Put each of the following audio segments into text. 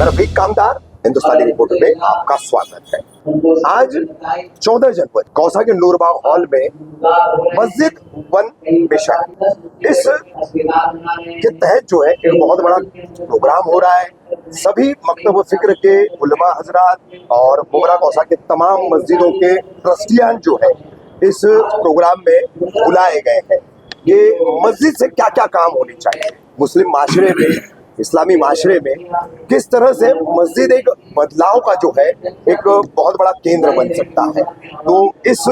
रफीक कामदार हिंदुस्तानी reporter में आपका स्वागत है। आज 14 जनवरी कौसा के नूरबाग हॉल में मस्जिद वन मिशन इस के तहत जो है एक बहुत बड़ा प्रोग्राम हो रहा है। सभी मकतब फिक्र के उलमा हजरात और मुमरा कौसा के तमाम मस्जिदों के ट्रस्टियान जो है इस प्रोग्राम में बुलाए गए हैं। ये मस्जिद से क्या क्या काम होने चाहिए, मुस्लिम माशरे में, इस्लामी माशरे में किस तरह से मस्जिद एक बदलाव का जो है एक बहुत बड़ा केंद्र बन सकता है। तो इस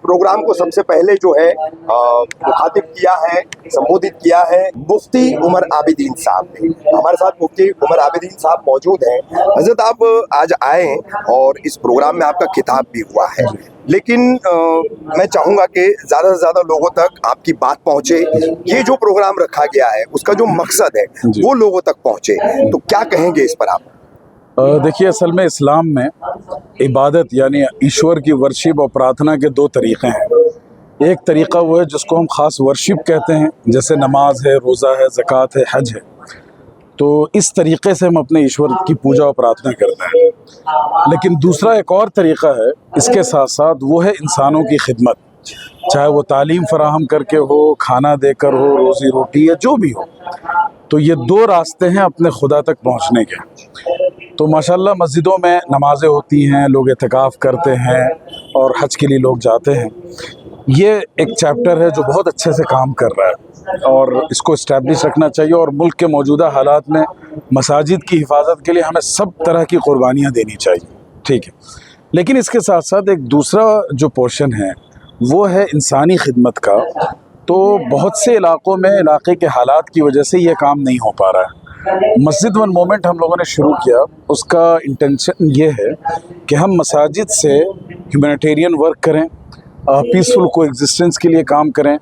प्रोग्राम को सबसे पहले जो है मुखातिब किया है, संबोधित किया है मुफ्ती उमर आबिदीन साहब ने। हमारे साथ मुफ्ती उमर आबिदीन साहब मौजूद हैं। हजरत आप आज आए और इस प्रोग्राम में आपका खिताब भी हुआ है, लेकिन मैं चाहूँगा कि ज़्यादा से ज़्यादा लोगों तक आपकी बात पहुँचे। ये जो प्रोग्राम रखा गया है उसका जो मकसद है वो लोगों तक पहुँचे, तो क्या कहेंगे इस पर आप? देखिए, असल में इस्लाम में इबादत यानी ईश्वर की वर्शिप और प्रार्थना के दो तरीक़े हैं। एक तरीक़ा वो है जिसको हम ख़ास वर्शिप कहते हैं, जैसे नमाज है, रोज़ा है, ज़कात है, हज है। तो इस तरीक़े से हम अपने ईश्वर की पूजा और प्रार्थना करते हैं। लेकिन दूसरा एक और तरीक़ा है इसके साथ साथ, वो है इंसानों की खिदमत, चाहे वो तालीम फराहम करके हो, खाना देकर हो, रोज़ी रोटी या जो भी हो। तो ये दो रास्ते हैं अपने खुदा तक पहुंचने के। तो माशाल्लाह मस्जिदों में नमाज़ें होती हैं, लोग इत्तिकाफ़ करते हैं और हज के लिए लोग जाते हैं। ये एक चैप्टर है जो बहुत अच्छे से काम कर रहा है और इसको इस्टेब्लिश रखना चाहिए। और मुल्क के मौजूदा हालात में मसाजिद की हिफाजत के लिए हमें सब तरह की कुर्बानियाँ देनी चाहिए, ठीक है। लेकिन इसके साथ साथ एक दूसरा जो पोर्शन है वो है इंसानी खिदमत का। तो बहुत से इलाक़ों में इलाके के हालात की वजह से ये काम नहीं हो पा रहा है। मस्जिद वन मोमेंट हम लोगों ने शुरू किया, उसका इंटेंशन ये है कि हम मसाजिद से ह्यूमैनिटेरियन वर्क करें, पीसफुल को एग्जिस्टेंस के लिए काम करें।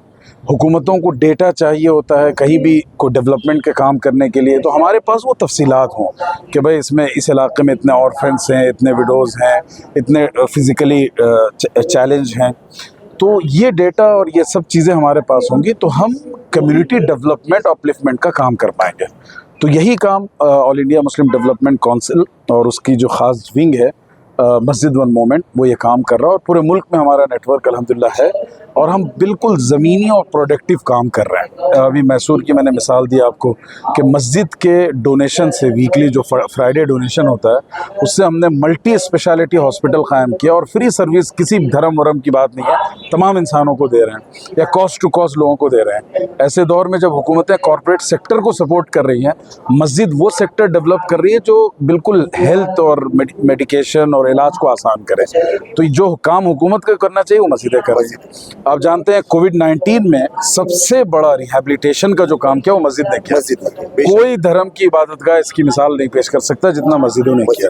हुकूमतों को डेटा चाहिए होता है कहीं भी कोई डेवलपमेंट के काम करने के लिए, तो हमारे पास वो तफसीलात हों कि भाई इसमें इस इलाके में इतने ऑर्फन्स हैं, इतने विडोज़ हैं, इतने फिज़िकली चैलेंज हैं। तो ये डेटा और ये सब चीज़ें हमारे पास होंगी तो हम कम्युनिटी डेवलपमेंट और अपलिफ्टमेंट का काम कर पाएंगे। तो यही काम all India Muslim development council और उसकी जो ख़ास विंग है मस्जिद वन मोमेंट, वो ये काम कर रहा है। और पूरे मुल्क में हमारा नेटवर्क अल्हम्दुलिल्लाह है और हम बिल्कुल ज़मीनी और प्रोडक्टिव काम कर रहे हैं। अभी मैसूर की मैंने मिसाल दी आपको कि मस्जिद के डोनेशन से, वीकली जो फ्राइडे डोनेशन होता है, उससे हमने मल्टी स्पेशलिटी हॉस्पिटल क़ायम किया और फ्री सर्विस, किसी धर्म वरम की बात नहीं है, तमाम इंसानों को दे रहे हैं या कॉस्ट टू कॉस्ट लोगों को दे रहे हैं। ऐसे दौर में जब हुकूमतें कॉरपोरेट सेक्टर को सपोर्ट कर रही हैं, मस्जिद वो सेक्टर डेवलप कर रही है जो बिल्कुल हेल्थ और मेडिकेशन और इलाज को आसान करे। तो जो काम हुकूमत को करना चाहिए वो मस्जिदें कर रही हैं। आप जानते हैं कोविड-19 में सबसे बड़ा रिहैबिलिटेशन का जो काम किया वो मस्जिद ने किया। कोई धर्म की इबादतगाह इसकी मिसाल नहीं पेश कर सकता जितना मस्जिदों ने किया।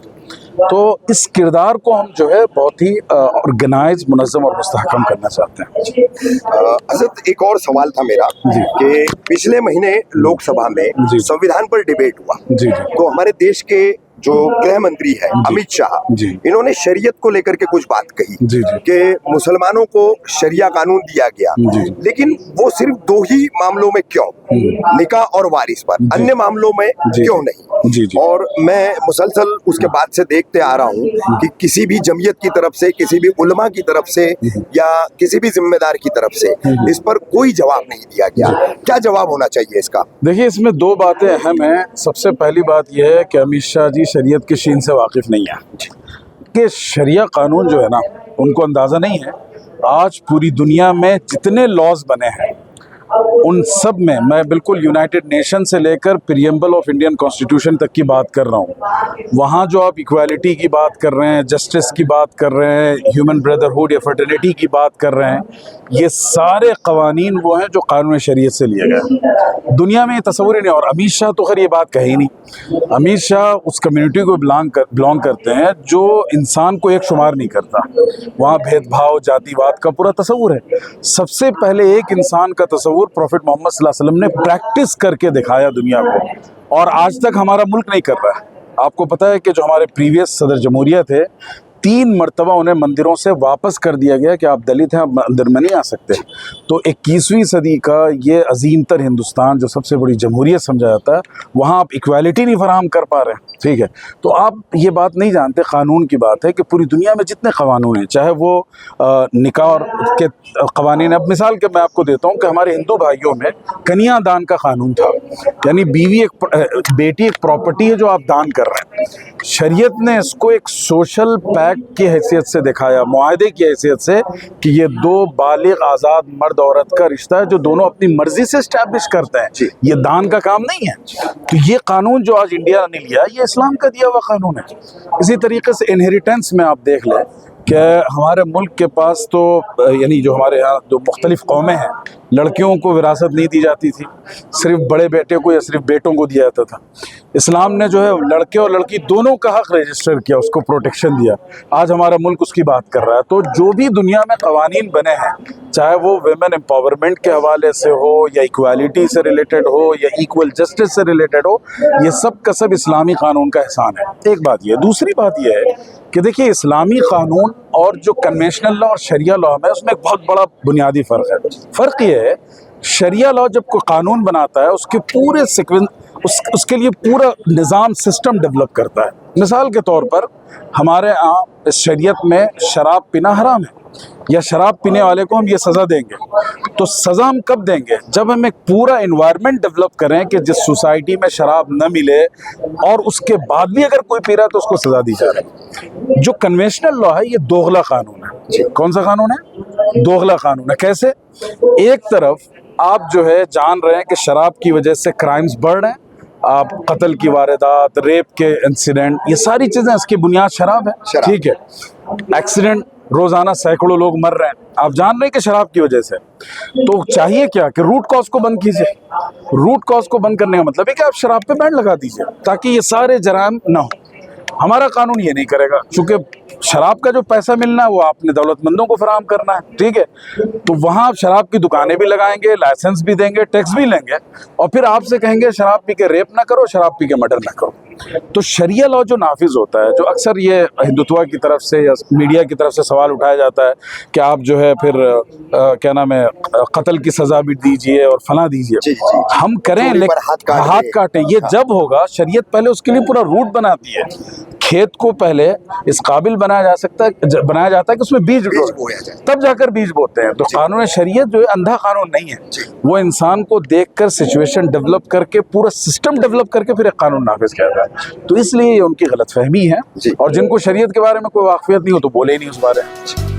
तो इस किरदार को हम जो है बहुत ही ऑर्गेनाइज, मुनज़्ज़म और मुस्तहकम करना चाहते हैं। हज़रत एक और सवाल था मेरा कि पिछले महीने लोकसभा में संविधान पर डिबेट हुआ, तो हमारे देश के जो गृह मंत्री है अमित शाह, इन्होंने शरीयत को लेकर के कुछ बात कही कि मुसलमानों को शरिया कानून दिया गया, लेकिन वो सिर्फ दो ही मामलों में क्यों, निकाह और वारिस पर, अन्य मामलों में क्यों नहीं। और मैं मुसलसल उसके बाद से देखते आ रहा हूँ कि किसी भी जमीयत की तरफ से, किसी भी उलमा की तरफ से या किसी भी जिम्मेदार की तरफ से इस पर कोई जवाब नहीं दिया गया। क्या जवाब होना चाहिए इसका? देखिए, इसमें दो बातें अहम हैं। सबसे पहली बात यह है कि अमित शाह जी शरीयत के शीन से वाकिफ़ नहीं है कि शरिया कानून जो है ना, उनको अंदाज़ा नहीं है। आज पूरी दुनिया में जितने लॉज बने हैं उन सब में, मैं बिल्कुल यूनाइटेड नेशन से लेकर प्रीएम्बल ऑफ इंडियन कॉन्स्टिट्यूशन तक की बात कर रहा हूँ। वहाँ जो आप इक्वालिटी की बात कर रहे हैं, जस्टिस की बात कर रहे हैं, ह्यूमन ब्रदरहुड या फर्टिलिटी की बात कर रहे हैं, ये सारे कवानीन वो हैं जो कानून शरीयत से लिए गए। दुनिया में ये तस्वुर ही नहीं। और अमित शाह तो खैर ये बात कही नहीं। अमित शाह उस कम्युनिटी को बिलोंग करते हैं जो इंसान को एक शुमार नहीं करता। वहाँ भेदभाव, जातिवाद का पूरा तस्वुर है। सबसे पहले एक इंसान का तस्वुर प्रॉफिट मोहम्मद सल्लल्लाहु अलैहि वसल्लम ने प्रैक्टिस करके दिखाया दुनिया को, और आज तक हमारा मुल्क नहीं कर रहा है। आपको पता है कि जो हमारे प्रीवियस सदर जमहूरिया थे, 3 मरतबा उन्हें मंदिरों से वापस कर दिया गया कि आप दलित हैं, आप अंदर में नहीं आ सकते। तो 21वीं सदी का ये अजीम तर हिंदुस्तान जो सबसे बड़ी जमहूरियत समझा जाता है, वहाँ आप इक्वालिटी नहीं फराहम कर पा रहे हैं। ٹھیک ہے. تو آپ یہ بات نہیں جانتے, قانون کی بات ہے کہ پوری دنیا میں جتنے قانون ہیں, چاہے وہ نکاح اور کے قوانین, اب مثال کے میں آپ کو دیتا ہوں کہ ہمارے ہندو بھائیوں میں کنیا دان کا قانون تھا, یعنی بیوی بیٹی ایک پراپرٹی ہے جو آپ دان کر رہے ہیں. شریعت نے اس کو ایک سوشل پیکٹ کی حیثیت سے دکھایا, معاہدے کی حیثیت سے, کہ یہ دو بالغ آزاد مرد عورت کا رشتہ ہے جو دونوں اپنی مرضی سے اسٹیبلش کرتے ہیں, یہ دان کا کام نہیں ہے. تو یہ قانون جو آج انڈیا نے لیا, یہ اسلام کا دیا ہوا قانون ہے. اسی طریقے سے انہیریٹنس میں آپ دیکھ لیں کہ ہمارے ملک کے پاس تو یعنی جو ہمارے یہاں جو مختلف قومیں ہیں, لڑکیوں کو وراثت نہیں دی جاتی تھی, صرف بڑے بیٹے کو یا صرف بیٹوں کو دیا جاتا تھا. اسلام نے جو ہے لڑکے اور لڑکی دونوں کا حق رجسٹر کیا, اس کو پروٹیکشن دیا. آج ہمارا ملک اس کی بات کر رہا ہے. تو جو بھی دنیا میں قوانین بنے ہیں, چاہے وہ ویمن امپاورمنٹ کے حوالے سے ہو, یا ایکویلٹی سے ریلیٹڈ ہو, یا ایکول جسٹس سے ریلیٹڈ ہو, یہ سب کا سب اسلامی قانون کا احسان ہے. ایک بات یہ. دوسری بات یہ ہے کہ دیکھیے, اسلامی قانون اور جو کنونشنل لا اور شریعہ لا میں اس میں ایک بہت بڑا بنیادی فرق ہے. فرق یہ ہے, شریعہ لا جب کوئی قانون بناتا ہے, اس کے پورے اس کے لیے پورا نظام سسٹم ڈیولپ کرتا ہے. مثال کے طور پر ہمارے یہاں شریعت میں شراب پینا حرام ہے, یا شراب پینے والے کو ہم یہ سزا دیں گے. تو سزا ہم کب دیں گے؟ جب ہم ایک پورا انوائرمنٹ ڈیولپ کریں کہ جس سوسائٹی میں شراب نہ ملے, اور اس کے بعد بھی اگر کوئی پی رہا ہے تو اس کو سزا دی جا رہی ہے. جو کنونشنل لا ہے, یہ دوغلا قانون ہے. کون سا قانون ہے؟ دوغلا قانون ہے. کیسے؟ ایک طرف آپ جو ہے جان رہے ہیں کہ شراب کی وجہ سے کرائمز بڑھ رہے ہیں, آپ قتل کی واردات, ریپ کے انسیڈنٹ, یہ ساری چیزیں اس کی بنیاد شراب ہے. ٹھیک ہے. ایکسیڈنٹ روزانہ سینکڑوں لوگ مر رہے ہیں, آپ جان رہے ہیں کہ شراب کی وجہ سے. تو چاہیے کیا کہ روٹ کاز کو بند کیجیے. روٹ کاز کو بند کرنے کا مطلب ہے کہ آپ شراب پہ بین لگا دیجیے تاکہ یہ سارے جرائم نہ ہوں. ہمارا قانون یہ نہیں کرے گا, چونکہ شراب کا جو پیسہ ملنا ہے وہ آپ نے دولت مندوں کو فراہم کرنا ہے. ٹھیک ہے. تو وہاں آپ شراب کی دکانیں بھی لگائیں گے, لائسنس بھی دیں گے, ٹیکس بھی لیں گے, اور پھر آپ سے کہیں گے شراب پی کے ریپ نہ کرو, شراب پی کے مرڈر نہ کرو. تو شریعہ لا جو نافذ ہوتا ہے, جو اکثر یہ ہندوتوا کی طرف سے یا میڈیا کی طرف سے سوال اٹھایا جاتا ہے کہ آپ جو ہے پھر کیا نام ہے, قتل کی سزا بھی دیجیے اور فلاں دیجیے. ہم کریں لیکن ہاتھ کاٹیں, یہ جب ہوگا. شریعت پہلے اس کے لیے پورا روٹ بناتی ہے. کھیت کو پہلے اس قابل بنایا جاتا ہے کہ اس میں بیج بویا جائے, تب جا کر بیج بوتے ہیں. تو قانون شریعت جو ہے اندھا قانون نہیں ہے, وہ انسان کو دیکھ کر سچویشن ڈیولپ کر کے, پورا سسٹم ڈیولپ کر کے پھر ایک قانون نافذ کیا جاتا ہے. تو اس لیے یہ ان کی غلط فہمی ہے, اور جن کو شریعت کے بارے میں کوئی واقفیت نہیں ہو تو بولے ہی نہیں اس بارے میں.